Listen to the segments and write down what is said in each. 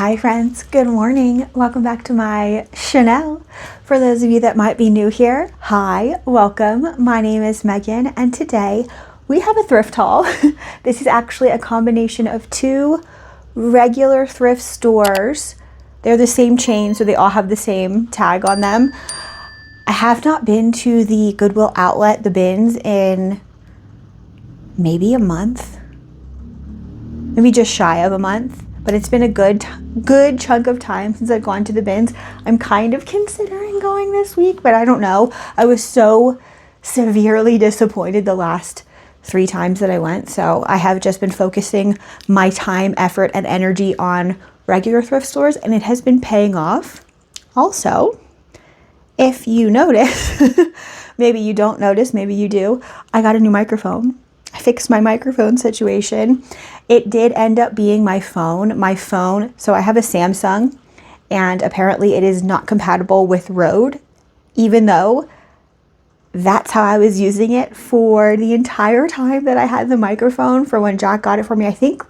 Hi friends, good morning. Welcome back to my channel. For those of you that might be new here, hi, welcome. My name is Megan and today we have a thrift haul. This is actually a combination of two regular thrift stores. They're the same chain, so they all have the same tag on them. I have not been to the Goodwill outlet, the bins, in maybe a month, maybe just shy of a month. But it's been a good chunk of time since I've gone to the bins. I'm kind of considering going this week, but I don't know. I was so severely disappointed the last 3 times that I went. So I have just been focusing my time, effort, and energy on regular thrift stores, and it has been paying off. Also, if you notice, maybe you don't notice, maybe you do, I got a new microphone. I fixed my microphone situation. It did end up being my phone. So I have a Samsung, and apparently it is not compatible with Rode, even though that's how I was using it for the entire time that I had the microphone, for when Jack got it for me, I think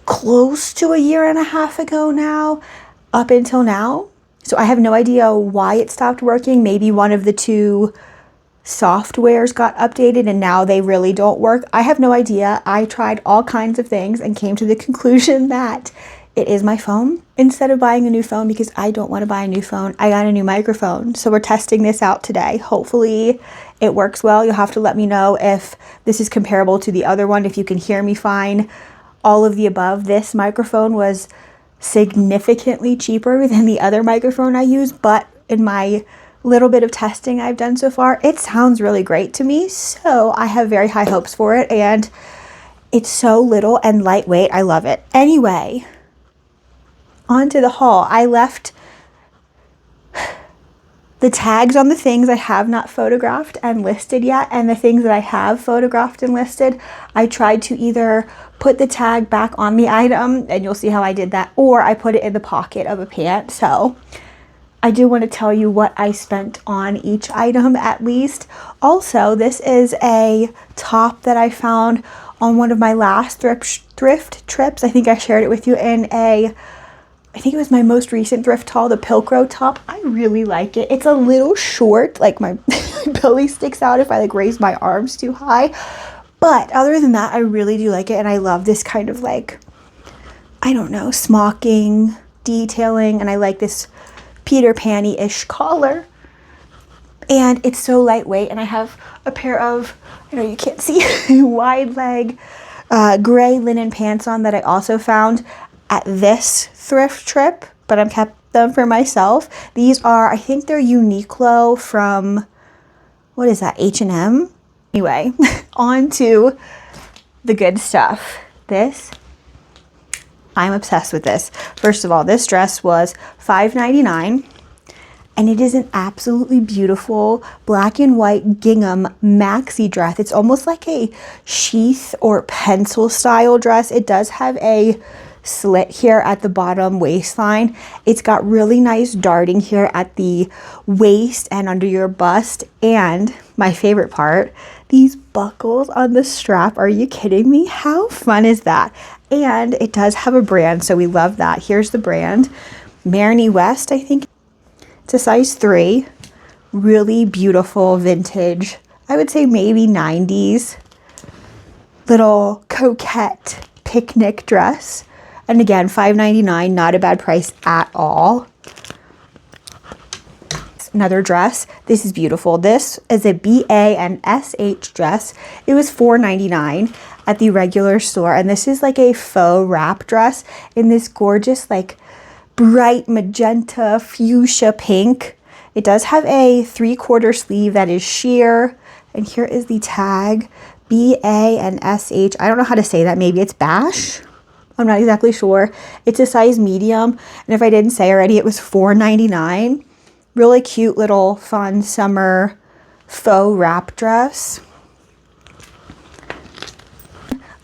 close to a year and a half ago now, up until now. So I have no idea why it stopped working. Maybe one of the two softwares got updated and now they really don't work. I have no idea. I tried all kinds of things and came to the conclusion that it is my phone. Instead of buying a new phone, because I don't want to buy a new phone, I got a new microphone. So we're testing this out today. Hopefully it works well. You'll have to let me know if this is comparable to the other one, if you can hear me fine. All of the above. This microphone was significantly cheaper than the other microphone I use, but in my little bit of testing I've done so far, it sounds really great to me. So I have very high hopes for it, and it's so little and lightweight. I love it. Anyway, on to the haul. I left the tags on the things I have not photographed and listed yet, and the things that I have photographed and listed, I tried to either put the tag back on the item, and you'll see how I did that, or I put it in the pocket of a pant. So I do want to tell you what I spent on each item at least. Also, this is a top that I found on one of my last thrift trips. I think I shared it with you in I think it was my most recent thrift haul, the Pilcrow top. I really like it. It's a little short, like my belly sticks out if I raise my arms too high. But other than that, I really do like it, and I love this kind of I don't know, smocking detailing, and I like this Peter Pan-ish collar, and it's so lightweight. And I have a pair of, I know you can't see, wide leg gray linen pants on that I also found at this thrift trip, but I've kept them for myself. These are, I think they're Uniqlo from, what is that, H&M? Anyway, on to the good stuff. I'm obsessed with this. First of all, this dress was $5.99, and it is an absolutely beautiful black and white gingham maxi dress. It's almost like a sheath or pencil style dress. It does have a slit here at the bottom waistline. It's got really nice darting here at the waist and under your bust, and my favorite part, these buckles on the strap. Are you kidding me? How fun is that? And it does have a brand, so we love that. Here's the brand, Marnie West, I think. It's a size 3. Really beautiful vintage, I would say maybe 90s, little coquette picnic dress. And again, $5.99, not a bad price at all. Another dress. This is beautiful. This is a BA and SH dress. It was $4.99 at the regular store, and this is like a faux wrap dress in this gorgeous bright magenta fuchsia pink. It does have a 3/4 sleeve that is sheer, and here is the tag, BA and SH. I don't know how to say that. Maybe it's Bash. I'm not exactly sure. It's a size medium, and if I didn't say already, it was $4.99. Really cute little fun summer faux wrap dress.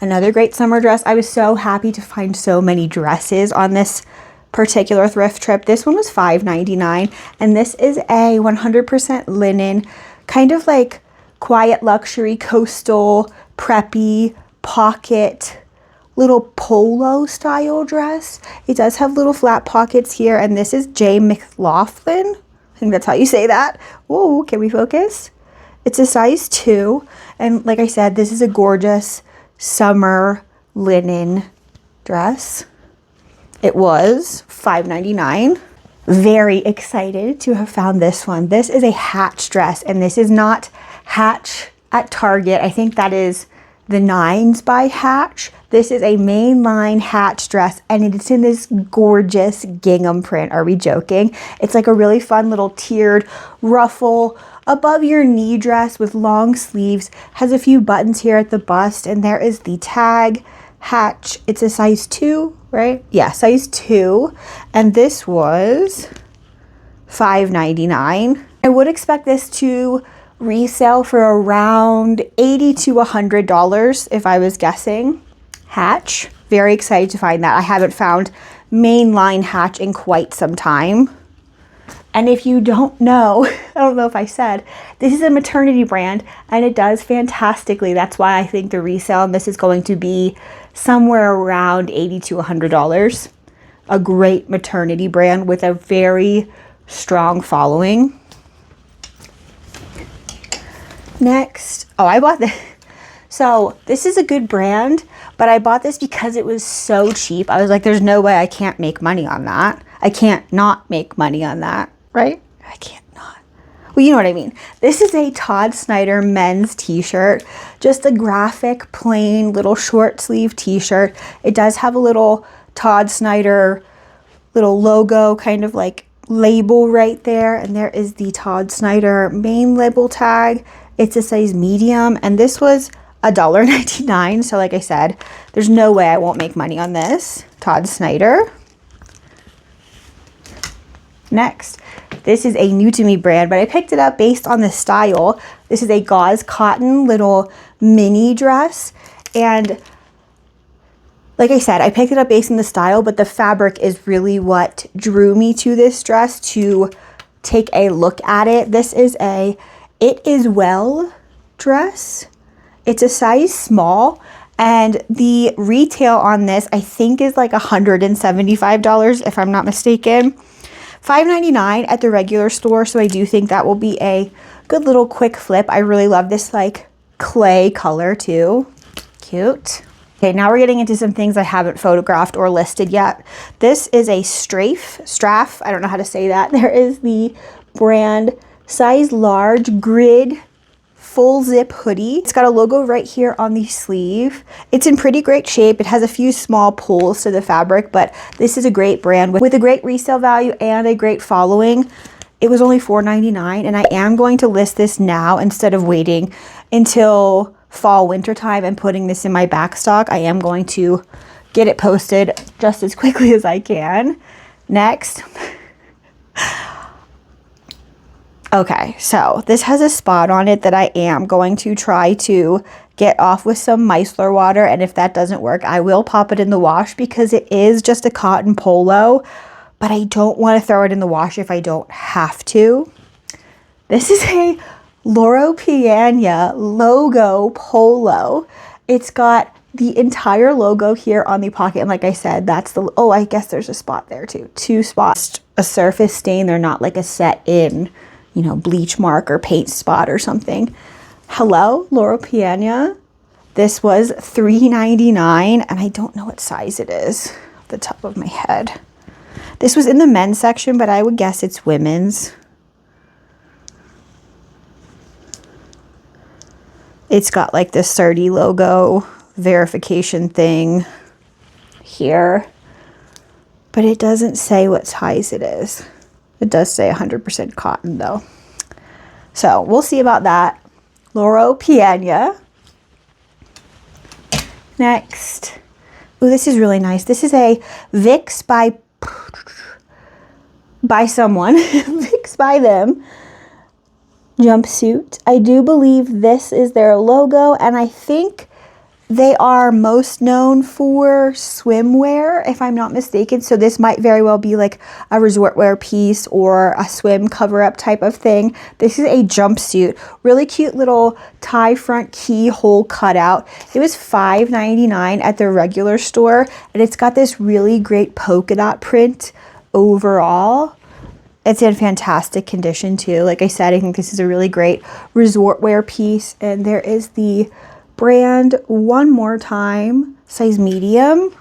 Another great summer dress. I was so happy to find so many dresses on this particular thrift trip. This one was $5.99, and this is a 100% linen, kind of quiet luxury, coastal, preppy, pocket little polo style dress. It does have little flat pockets here, and this is J. McLaughlin. I think that's how you say that. Whoa, can we focus? It's a size 2, and like I said, this is a gorgeous summer linen dress. It was $5.99. Very excited to have found this one. This is a Hatch dress, and this is not Hatch at Target. I think that is the 9s by Hatch. This is a mainline Hatch dress, and it's in this gorgeous gingham print. Are we joking? It's like a really fun little tiered ruffle above your knee dress with long sleeves. Has a few buttons here at the bust, and there is the tag. Hatch. It's a size 2, right? Yeah, size 2. And this was $5.99. I would expect this to resell for around $80 to $100 if I was guessing. Hatch. Very excited to find that. I haven't found mainline Hatch in quite some time. And if you don't know, I don't know if I said, this is a maternity brand, and it does fantastically. That's why I think the resale on this is going to be somewhere around $80 to $100. A great maternity brand with a very strong following. Next, I bought this. So this is a good brand, but I bought this because it was so cheap. I was like, there's no way I can't make money on that. I can't not make money on that. Right? I can't not. Well, you know what I mean. This is a Todd Snyder men's t-shirt. Just a graphic, plain, little short sleeve t-shirt. It does have a little Todd Snyder little logo, kind of like label right there. And there is the Todd Snyder main label tag. It's a size medium, and this was $1.99. So like I said, there's no way I won't make money on this. Todd Snyder. Next, this is a new to me brand, but I picked it up based on the style. This is a gauze cotton little mini dress, and like I said, I picked it up based on the style, but the fabric is really what drew me to this dress to take a look at it. This is a It Is Well dress. It's a size small, and the retail on this I think is like $175 if I'm not mistaken. $5.99 at the regular store, so I do think that will be a good little quick flip. I really love this like clay color too. Cute. Okay, now we're getting into some things I haven't photographed or listed yet. This is a straff. I don't know how to say that. There is the brand size large grid full zip hoodie. It's got a logo right here on the sleeve. It's in pretty great shape. It has a few small pulls to the fabric, but this is a great brand with a great resale value and a great following. It was only $4.99, and I am going to list this now instead of waiting until fall winter time and putting this in my back stock. I am going to get it posted just as quickly as I can. Next. Okay, so this has a spot on it that I am going to try to get off with some micellar water, and if that doesn't work, I will pop it in the wash because it is just a cotton polo, but I don't want to throw it in the wash if I don't have to. This is a Loro Piana logo polo. It's got the entire logo here on the pocket, and like I said, that's the, oh, I guess there's a spot there too. 2 spots. A surface stain, they're not like a set in, you know, bleach mark or paint spot or something. Hello, Loro Piana. This was $3.99, and I don't know what size it is off the top of my head. This was in the men's section, but I would guess it's women's. It's got like the Surdy logo verification thing here, but it doesn't say what size it is. It does say 100% cotton though. So we'll see about that. Loro Piana. Next. Ooh, this is really nice. This is a Vicks by someone. Vicks by them jumpsuit. I do believe this is their logo, and I think They are most known for swimwear, if I'm not mistaken. So this might very well be like a resort wear piece or a swim cover-up type of thing. This is a jumpsuit. Really cute little tie front keyhole cutout. It was $5.99 at the regular store, and it's got this really great polka dot print overall. It's in fantastic condition too. Like I said, I think this is a really great resort wear piece. And there is the brand one more time, size medium,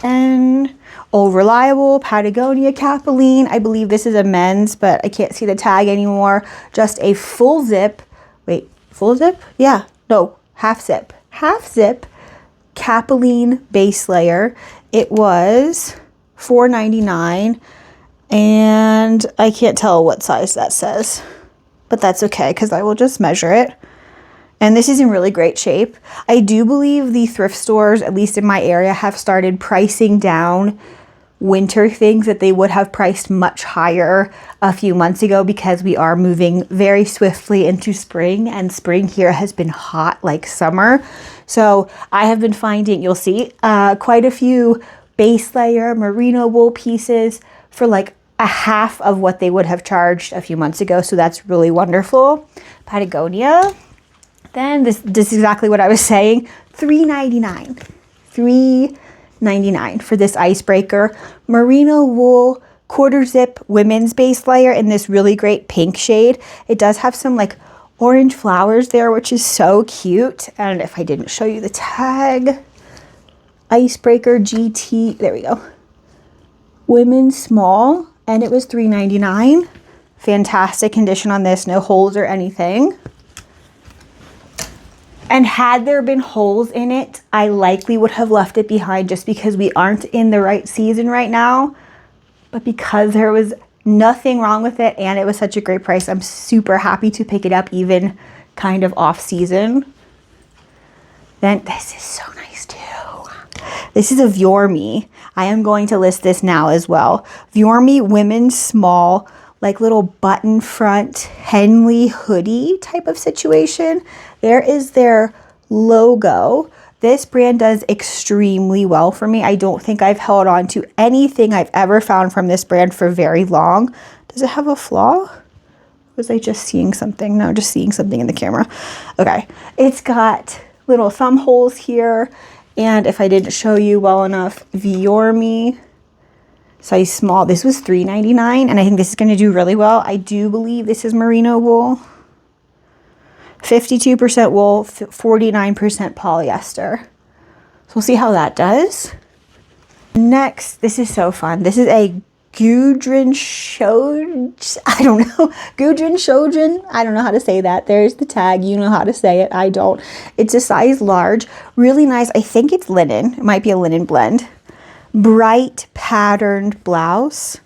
and Old Reliable, Patagonia, Capilene. I believe this is a men's, but I can't see the tag anymore. Just a full zip, wait, full zip? Yeah, no, half zip Capilene base layer. It was $4.99, and I can't tell what size that says, but that's okay because I will just measure it. And this is in really great shape. I do believe the thrift stores, at least in my area, have started pricing down winter things that they would have priced much higher a few months ago, because we are moving very swiftly into spring, and spring here has been hot like summer. So I have been finding, you'll see, quite a few base layer merino wool pieces for like a half of what they would have charged a few months ago. So that's really wonderful. Patagonia. Then this is exactly what I was saying. $3.99. $3.99 for this icebreaker merino wool quarter zip women's base layer in this really great pink shade. It does have some like orange flowers there, which is so cute. And if I didn't show you the tag, icebreaker GT, there we go. Women's small, and it was $3.99. Fantastic condition on this, no holes or anything. And had there been holes in it, I likely would have left it behind just because we aren't in the right season right now. But because there was nothing wrong with it and it was such a great price, I'm super happy to pick it up even kind of off season. Then this is so nice too. This is a Vyorme. I am going to list this now as well. Vyorme women's small, like little button front Henley hoodie type of situation. There is their logo. This brand does extremely well for me. I don't think I've held on to anything I've ever found from this brand for very long. Does it have a flaw? Was I just seeing something? No, just seeing something in the camera. Okay, it's got little thumb holes here. And if I didn't show you well enough, Vyorme, size small. This was $3.99, and I think this is going to do really well. I do believe this is merino wool. 52% wool, 49% polyester. So we'll see how that does. Next, this is so fun. This is a Gudrun Shojin. I don't know. Gudrun Shojin. I don't know how to say that. There's the tag. You know how to say it. I don't. It's a size large. Really nice. I think it's linen. It might be a linen blend. Bright patterned blouse.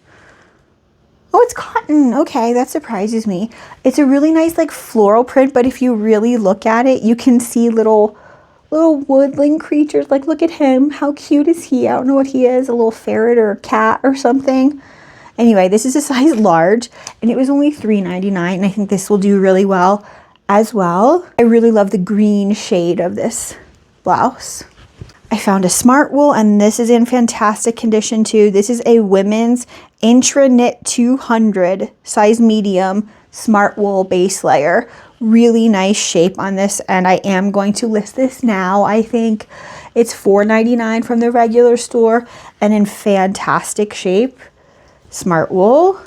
Oh, it's cotton. Okay, that surprises me. It's a really nice like floral print, but if you really look at it, you can see little woodland creatures. Like, look at him. How cute is he? I don't know what he is. A little ferret or a cat or something. Anyway, this is a size large, and it was only $3.99, and I think this will do really well as well. I really love the green shade of this blouse. I found a smart wool, and this is in fantastic condition too. This is a women's intra knit 200 size medium smart wool base layer. Really nice shape on this, and I am going to list this now. I think it's $4.99 from the regular store, and in fantastic shape. Smart wool.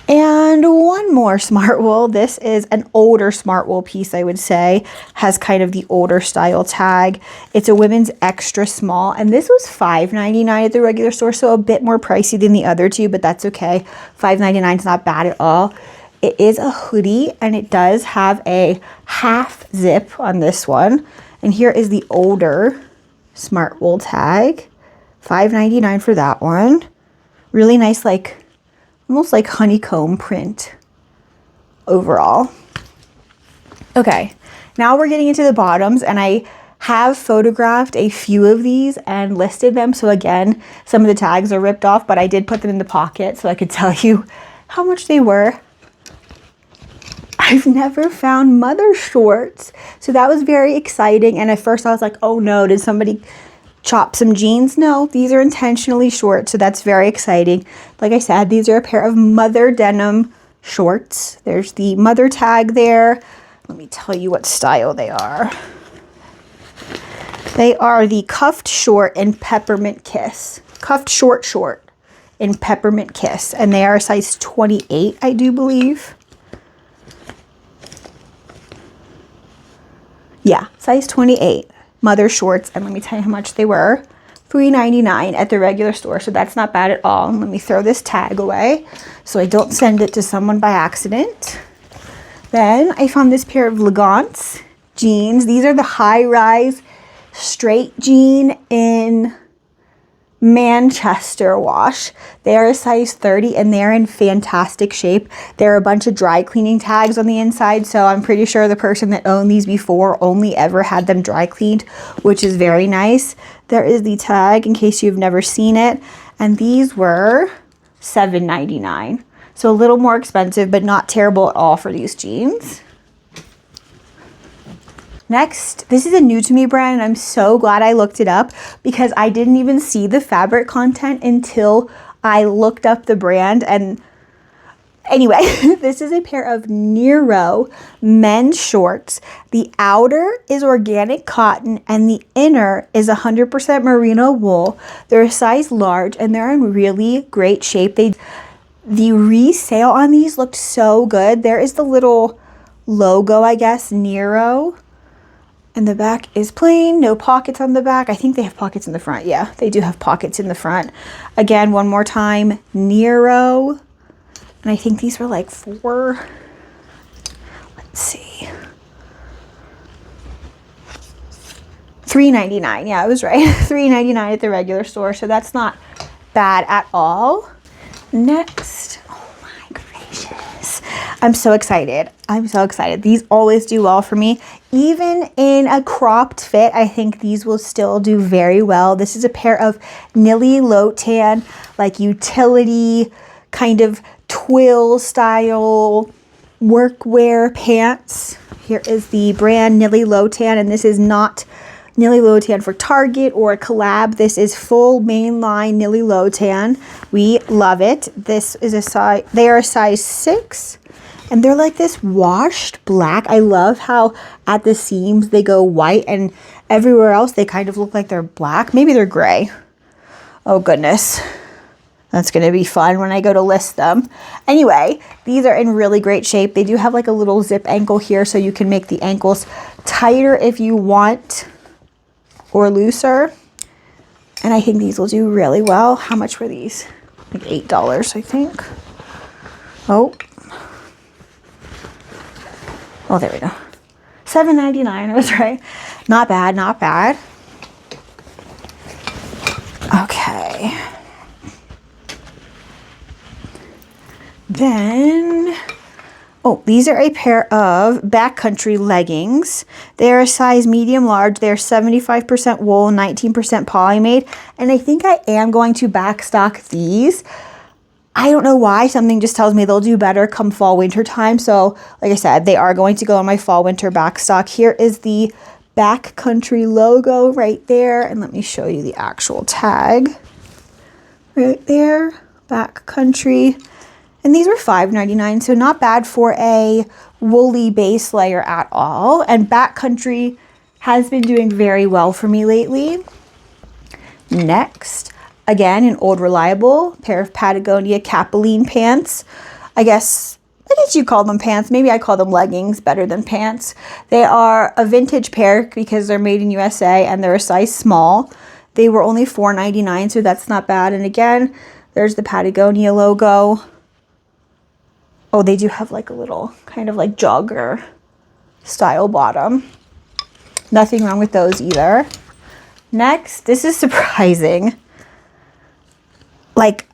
And one more smart wool. This is an older smart wool piece, I would say. Has kind of the older style tag. It's a women's extra small, and this was $5.99 at the regular store, so a bit more pricey than the other two, but that's okay. $5.99 is not bad at all. It is a hoodie, and it does have a half zip on this one. And here is the older smart wool tag. $5.99 for that one. Really nice, like almost like honeycomb print overall. Okay, now we're getting into the bottoms, and I have photographed a few of these and listed them. So again, some of the tags are ripped off, but I did put them in the pocket so I could tell you how much they were. I've never found mother shorts. So that was very exciting. And at first I was like, oh no, did somebody chop some jeans? No, these are intentionally short. So that's very exciting. Like I said, these are a pair of mother denim shorts. There's the mother tag there. Let me tell you what style they are. They are the cuffed short in Peppermint Kiss. Cuffed short in Peppermint Kiss. And they are a size 28, I do believe. Yeah, size 28 mother shorts. And let me tell you how much they were. $3.99 at the regular store. So that's not bad at all. And let me throw this tag away so I don't send it to someone by accident. Then I found this pair of Legance jeans. These are the high-rise straight jean in Manchester wash. They are a size 30 and they're in fantastic shape. There are a bunch of dry cleaning tags on the inside, so I'm pretty sure the person that owned these before only ever had them dry cleaned, which is very nice. There is the tag in case you've never seen it, and these were $7.99. So a little more expensive, but not terrible at all for these jeans. Next, this is a new to me brand, and I'm so glad I looked it up because I didn't even see the fabric content until I looked up the brand. And anyway, this is a pair of Nero men's shorts. The outer is organic cotton and the inner is 100% merino wool. They're a size large and they're in really great shape. The resale on these looked so good. There is the little logo, I guess, Nero. And the back is plain, no pockets on the back. I think they have pockets in the front. Yeah, they do have pockets in the front. Again, one more time, Nero. And I think these were like let's see, $3.99. Yeah, I was right. $3.99 at the regular store. So that's not bad at all. Next, oh my gracious. I'm so excited. I'm so excited. These always do well for me. Even in a cropped fit, I think these will still do very well. This is a pair of Nilly Low Tan, like utility kind of twill style workwear pants. Here is the brand Nilly Low Tan, and this is not Nilly Low Tan for Target or a collab. This is full mainline Nilly Low Tan. We love it. This is a size, they are a size 6. And they're like this washed black. I love how at the seams they go white and everywhere else they kind of look like they're black. Maybe they're gray. Oh goodness. That's going to be fun when I go to list them. Anyway, these are in really great shape. They do have like a little zip ankle here so you can make the ankles tighter if you want or looser. And I think these will do really well. How much were these? Like $8, I think. Oh, there we go. $7.99, I was right. Not bad, not bad. Okay. Then, oh, these are a pair of backcountry leggings. They're a size medium large. They're 75% wool, 19% polymade. And I think I am going to backstock these. I don't know why. Something just tells me they'll do better come fall winter time. So like I said, they are going to go on my fall winter back stock. Here is the backcountry logo right there. And let me show you the actual tag right there, backcountry. And these were $5.99, so not bad for a woolly base layer at all. And backcountry has been doing very well for me lately. Next, again, an old reliable pair of Patagonia Capilene pants. I guess you call them pants. Maybe I call them leggings better than pants. They are a vintage pair because they're made in USA and they're a size small. They were only $4.99, so that's not bad. And again, there's the Patagonia logo. Oh, they do have like a little kind of like jogger style bottom. Nothing wrong with those either. Next, this is surprising. Like,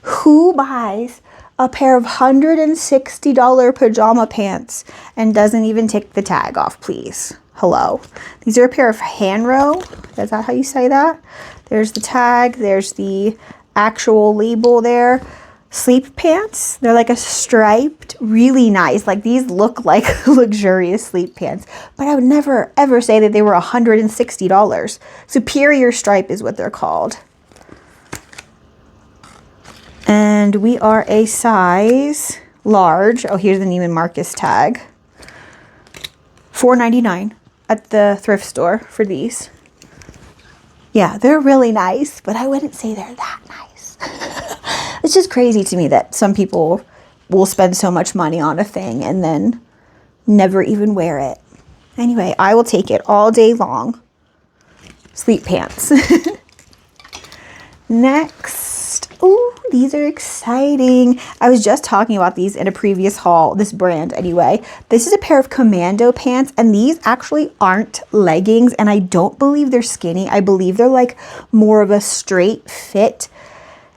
who buys a pair of $160 pajama pants and doesn't even take the tag off, please? Hello. These are a pair of Hanro. Is that how you say that? There's the tag. There's the actual label there. sleep pants. They're like a striped, really nice. Like these look like luxurious sleep pants, but I would never ever say that they were $160. Superior stripe is what they're called. And we are a size large. Oh, here's the Neiman Marcus tag. $4.99 at the thrift store for these. Yeah, they're really nice, but I wouldn't say they're that nice. It's just crazy to me that some people will spend so much money on a thing and then never even wear it. Anyway, I will take it all day long. Sleep pants. Next. Ooh, these are exciting. I was just talking about these in a previous haul, this brand anyway. This is a pair of commando pants, and these actually aren't leggings, and I don't believe they're skinny. I believe they're like more of a straight fit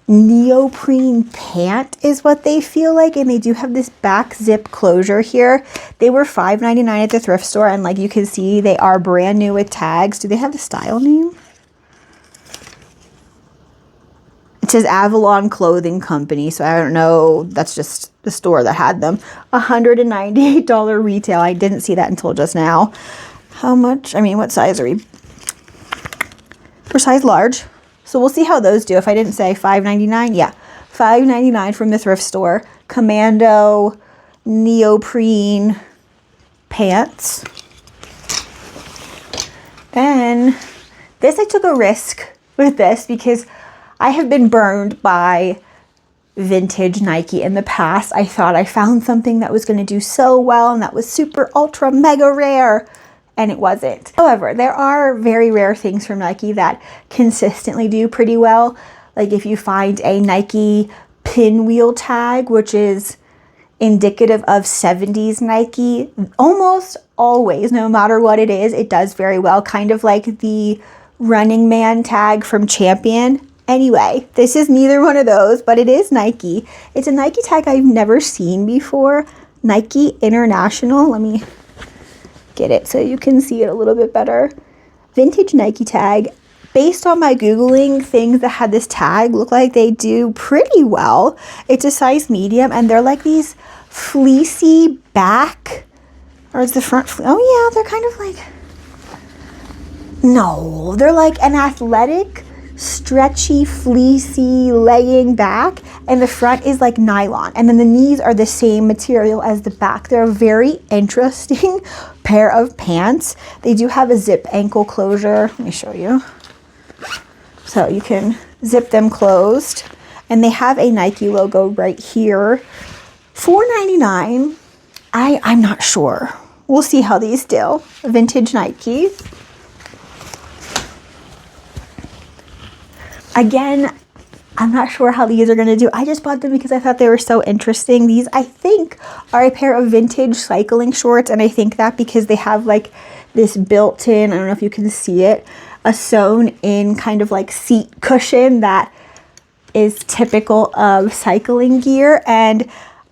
neoprene pant is what they feel like, and they do have this back zip closure here. They were $5.99 at the thrift store, and like you can see, they are brand new with tags. Do they have the style name? It says Avalon Clothing Company, so I don't know. That's just the store that had them. $198 retail. I didn't see that until just now. How much? I mean, what size are we? We're size large. So we'll see how those do. If I didn't say $5.99, yeah. $5.99 from the thrift store. Commando neoprene pants. Then this, I took a risk with this because I have been burned by vintage Nike in the past. I thought I found something that was going to do so well and that was super ultra mega rare, and it wasn't. However, there are very rare things from Nike that consistently do pretty well. Like if you find a Nike pinwheel tag, which is indicative of 70s Nike, almost always, no matter what it is, it does very well. Kind of like the Running Man tag from Champion. Anyway, this is neither one of those, but it is Nike. It's a Nike tag I've never seen before. Nike International. Let me get it so you can see it a little bit better. Vintage Nike tag. Based on my Googling, things that had this tag look like they do pretty well. It's a size medium, and they're like these fleecy back, or is the front, oh yeah, they're kind of like, no, they're like an athletic, stretchy, fleecy laying back, and the front is like nylon, and then the knees are the same material as the back. They're a very interesting pair of pants. They do have a zip ankle closure. Let me show you. So you can zip them closed, and they have a Nike logo right here. $4.99. I'm not sure. We'll see how these do. Vintage Nike. Again, I'm not sure how these are going to do. I just bought them because I thought they were so interesting. These, I think, are a pair of vintage cycling shorts, and I think that because they have like this built-in, I don't know if you can see it, a sewn-in kind of like seat cushion that is typical of cycling gear, and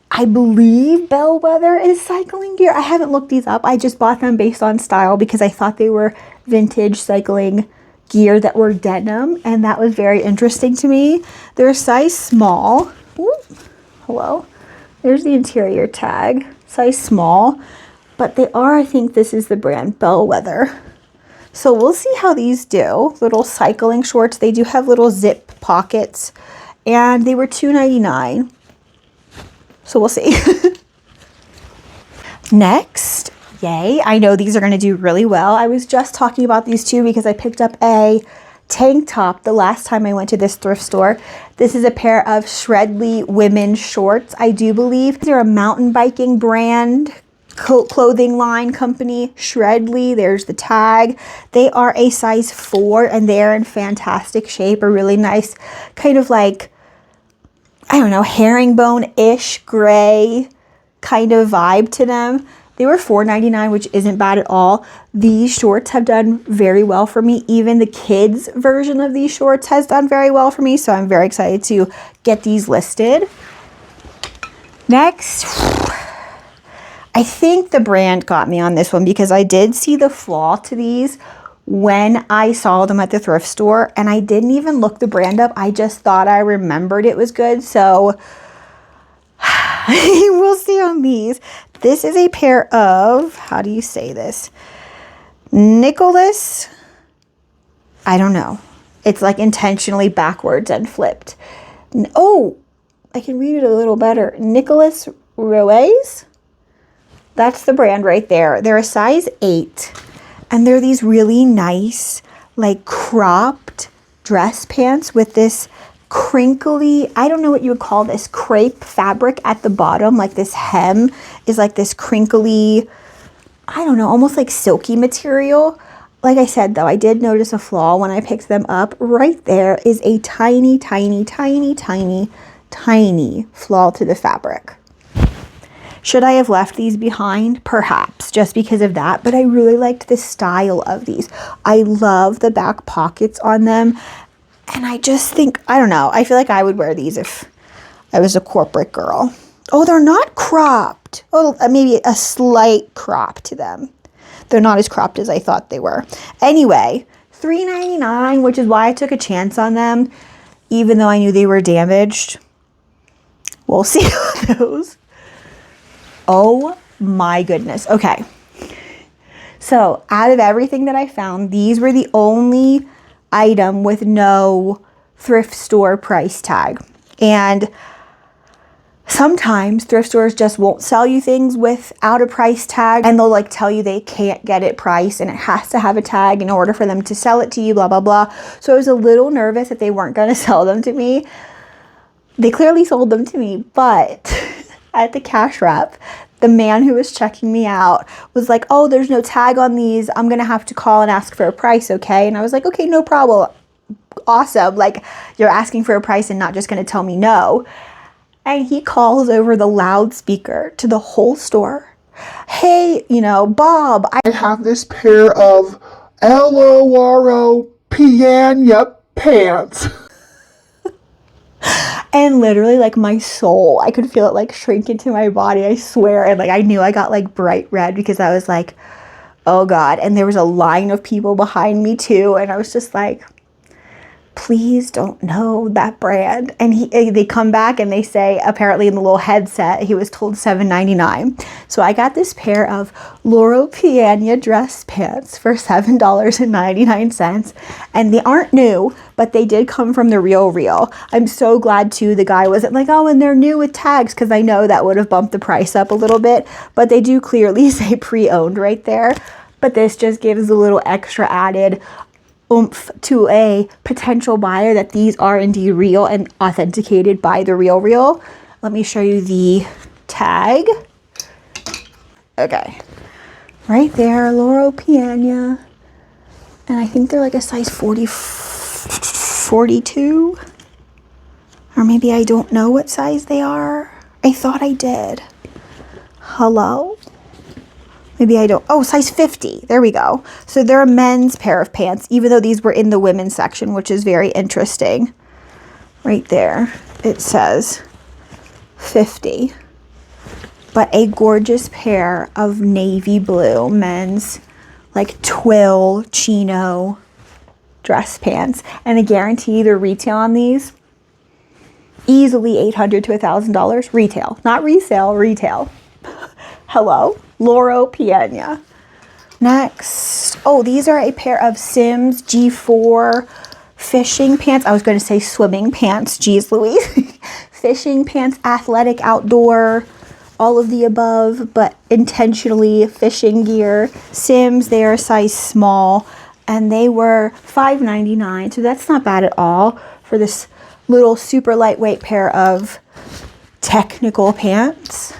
I believe Bellwether is cycling gear. I haven't looked these up. I just bought them based on style because I thought they were vintage cycling gear that were denim, and that was very interesting to me. They're a size small. Ooh, hello. There's the interior tag. Size small, but they are, I think this is the brand, Bellwether. So we'll see how these do. Little cycling shorts. They do have little zip pockets, and they were $2.99. So we'll see. Next, yay, I know these are going to do really well. I was just talking about these two because I picked up a tank top the last time I went to this thrift store. This is a pair of Shredly women's shorts, I do believe. They're a mountain biking brand, clothing line company, Shredly. There's the tag. They are a size 4, and they're in fantastic shape. A really nice kind of like, I don't know, herringbone-ish gray kind of vibe to them. They were $4.99, which isn't bad at all. These shorts have done very well for me. Even the kids version of these shorts has done very well for me, so I'm very excited to get these listed. Next, I think the brand got me on this one because I did see the flaw to these when I saw them at the thrift store, and I didn't even look the brand up. I just thought I remembered it was good, so we'll see on these. This is a pair of, how do you say this? Nicholas, I don't know. It's like intentionally backwards and flipped. Oh, I can read it a little better. Nicholas Ruiz. That's the brand right there. They're a size 8. And they're these really nice, like cropped dress pants with this crinkly, I don't know what you would call this, crepe fabric at the bottom. Like this hem is like this crinkly, I don't know, almost like silky material. Like I said, though, I did notice a flaw when I picked them up. Right there is a tiny, tiny, tiny, tiny, tiny flaw to the fabric. Should I have left these behind? Perhaps, just because of that. But I really liked the style of these. I love the back pockets on them. And I just think, I don't know, I feel like I would wear these if I was a corporate girl. Oh, they're not cropped. Oh, maybe a slight crop to them. They're not as cropped as I thought they were. Anyway, $3.99, which is why I took a chance on them, even though I knew they were damaged. We'll see how those. Oh my goodness. Okay. So out of everything that I found, these were the only item with no thrift store price tag. And sometimes thrift stores just won't sell you things without a price tag, and they'll like tell you they can't get it priced and it has to have a tag in order for them to sell it to you, blah, blah, blah. So I was a little nervous that they weren't going to sell them to me. They clearly sold them to me, but at the cash wrap, the man who was checking me out was like, oh, there's no tag on these. I'm going to have to call and ask for a price, okay? And I was like, okay, no problem. Awesome. Like, you're asking for a price and not just going to tell me no. And he calls over the loudspeaker to the whole store. Hey, Bob, I have this pair of LORO piano pants. And literally, like, my soul, I could feel it like shrink into my body, I swear. And like, I knew I got like bright red because I was like, oh God. And there was a line of people behind me too. And I was just like, please don't know that brand. And they come back and they say, apparently in the little headset, he was told $7.99. So I got this pair of Loro Piana dress pants for $7.99. And they aren't new, but they did come from the Real. I'm so glad too the guy wasn't like, oh, and they're new with tags, because I know that would have bumped the price up a little bit. But they do clearly say pre-owned right there. But this just gives a little extra added oomph to a potential buyer that these are indeed real and authenticated by the Real. Let me show you the tag. Okay, right there, Loro Piana. And I think they're like a size 42, or maybe I don't know what size they are. I thought I did. Hello? Maybe I don't. Oh, size 50. There we go. So they're a men's pair of pants, even though these were in the women's section, which is very interesting. Right there, it says 50. But a gorgeous pair of navy blue men's, like twill chino dress pants. And I guarantee the retail on these, easily $800 to $1,000 retail. Not resale, retail. Hello? Loro Piana. Next. Oh, these are a pair of Sims G4 fishing pants. I was going to say swimming pants. Geez Louise. Fishing pants, athletic, outdoor, all of the above, but intentionally fishing gear. Sims, they are a size small, and they were $5.99, so that's not bad at all for this little super lightweight pair of technical pants.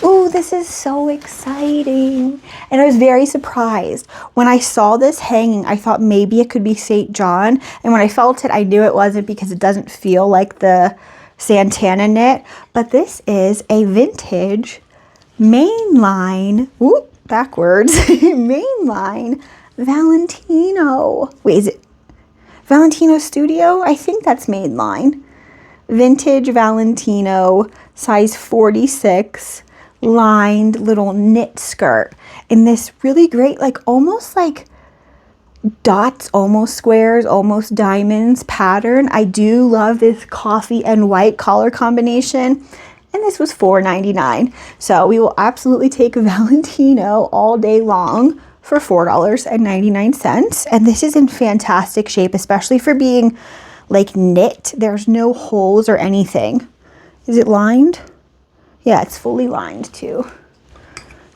Oh, this is so exciting. And I was very surprised. When I saw this hanging, I thought maybe it could be St. John. And when I felt it, I knew it wasn't, because it doesn't feel like the Santana knit. But this is a vintage mainline, backwards, mainline Valentino. Wait, is it Valentino Studio? I think that's mainline. Vintage Valentino, size 46. Lined little knit skirt in this really great, like almost like dots, almost squares, almost diamonds pattern. I do love this coffee and white color combination. And and this was $4.99. So we will absolutely take Valentino all day long for $4.99. And this is in fantastic shape, especially for being like knit. There's no holes or anything. Is it lined? Yeah, it's fully lined too.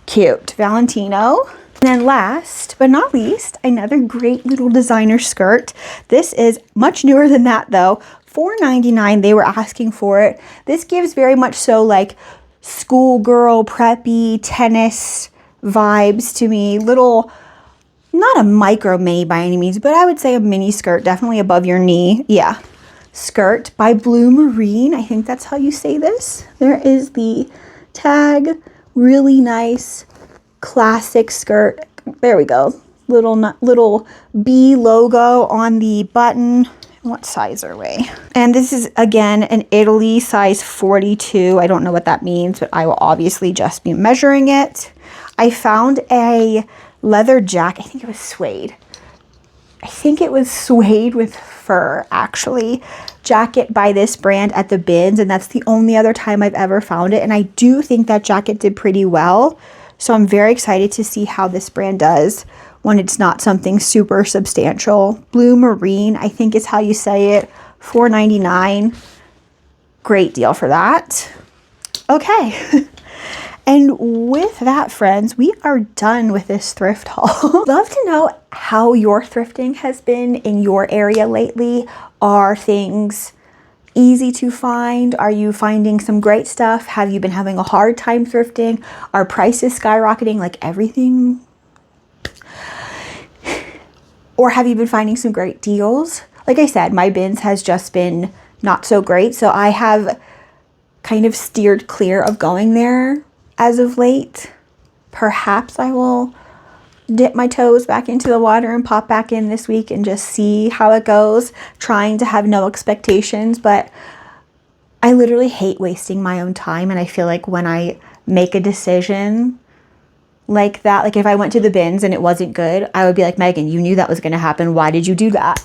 Cute. Valentino. And then last but not least, another great little designer skirt. This is much newer than that though. $4.99 they were asking for it. This gives very much so like schoolgirl, preppy, tennis vibes to me. Little, not a micro mini by any means, but I would say a mini skirt, definitely above your knee. Yeah. Skirt by Blue Marine. I think that's how you say this. There is the tag. Really nice classic skirt. There we go. Little B logo on the button. What size are we? And this is again an Italy size 42. I don't know what that means, but I will obviously just be measuring it. I found a leather jacket. I think it was suede. I think it was suede with fur, actually. Jacket by this brand at the bins, and that's the only other time I've ever found it. And I do think that jacket did pretty well. So I'm very excited to see how this brand does when it's not something super substantial. Blue Marine, I think is how you say it. $4.99. Great deal for that. Okay. And with that, friends, we are done with this thrift haul. Love to know how your thrifting has been in your area lately. Are things easy to find? Are you finding some great stuff? Have you been having a hard time thrifting? Are prices skyrocketing like everything? Or have you been finding some great deals? Like I said, my bins has just been not so great. So I have kind of steered clear of going there as of late. Perhaps I will dip my toes back into the water and pop back in this week and just see how it goes, trying to have no expectations. But I literally hate wasting my own time, and I feel like when I make a decision like that, like if I went to the bins and it wasn't good, I would be like, Megan, you knew that was going to happen. Why did you do that?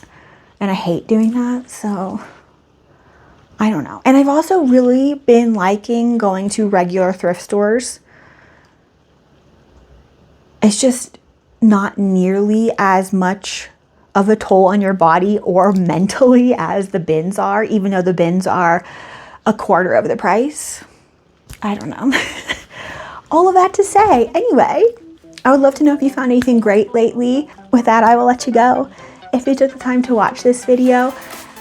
And I hate doing that. So I don't know. And I've also really been liking going to regular thrift stores. It's just not nearly as much of a toll on your body or mentally as the bins are, even though the bins are a quarter of the price. I don't know. All of that to say, anyway, I would love to know if you found anything great lately. With that, I will let you go. If you took the time to watch this video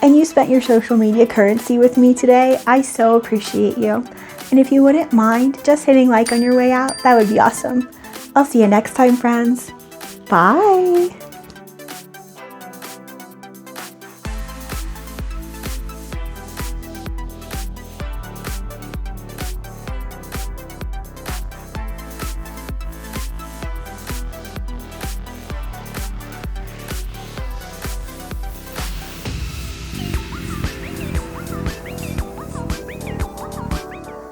and you spent your social media currency with me today, I so appreciate you. And if you wouldn't mind just hitting like on your way out, that would be awesome. I'll see you next time, friends. Bye.